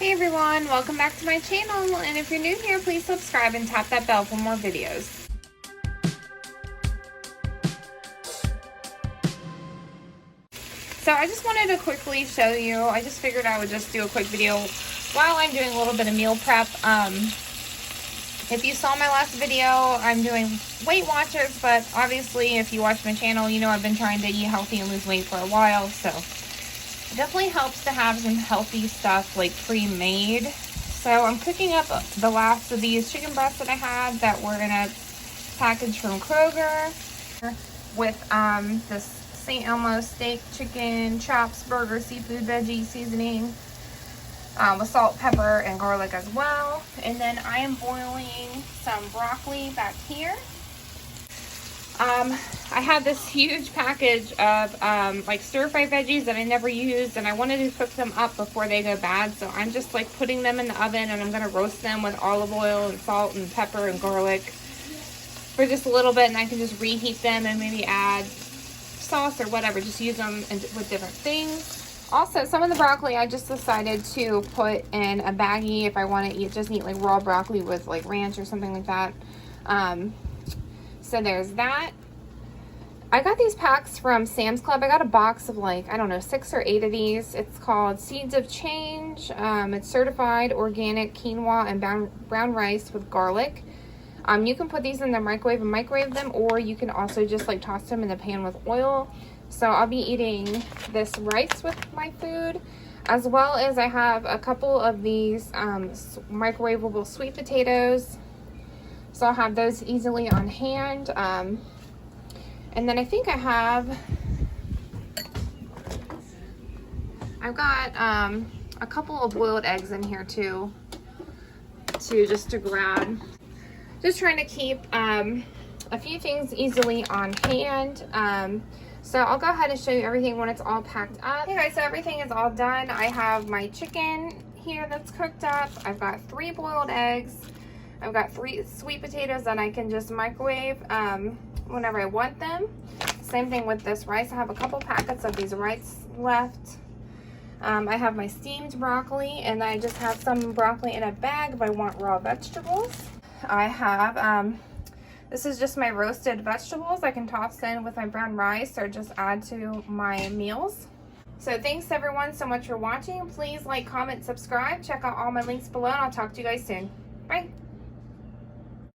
Hey everyone, welcome back to my channel, and if you're new here, please subscribe and tap that bell for more videos. So I just wanted to quickly show you, I just figured I would just do a quick video while I'm doing a little bit of meal prep. If you saw my last video, I'm doing Weight Watchers, but obviously if you watch my channel, you know I've been trying to eat healthy and lose weight for a while, so it definitely helps to have some healthy stuff like pre-made. So I'm cooking up the last of these chicken breasts that I had that were in a package from Kroger with this St. Elmo steak, chicken, chops, burger, seafood, veggie seasoning with salt, pepper, and garlic as well. And then I am boiling some broccoli back here. I had this huge package of like stir-fry veggies that I never used, and I wanted to cook them up before they go bad, so I'm just like putting them in the oven, and I'm going to roast them with olive oil and salt and pepper and garlic for just a little bit, and I can just reheat them and maybe add sauce or whatever, just use them with different things. Also, some of the broccoli I just decided to put in a baggie if I want to just eat like raw broccoli with like ranch or something like that. So there's that. I got these packs from Sam's Club. I got a box of like, I don't know, 6 or 8 of these. It's called Seeds of Change. It's certified organic quinoa and brown rice with garlic. You can put these in the microwave and microwave them, or you can also just like toss them in the pan with oil. So I'll be eating this rice with my food, as well as I have a couple of these microwavable sweet potatoes. So I'll have those easily on hand. And then I think I've got a couple of boiled eggs in here too, to grab. Just trying to keep a few things easily on hand. So I'll go ahead and show you everything when it's all packed up. Okay guys, so everything is all done. I have my chicken here that's cooked up. I've got 3 boiled eggs. I've got 3 sweet potatoes that I can just microwave whenever I want them. Same thing with this rice. I have a couple packets of these rice left. I have my steamed broccoli, and I just have some broccoli in a bag if I want raw vegetables. I have, this is just my roasted vegetables. I can toss in with my brown rice or just add to my meals. So thanks everyone so much for watching. Please like, comment, subscribe. Check out all my links below, and I'll talk to you guys soon. Bye.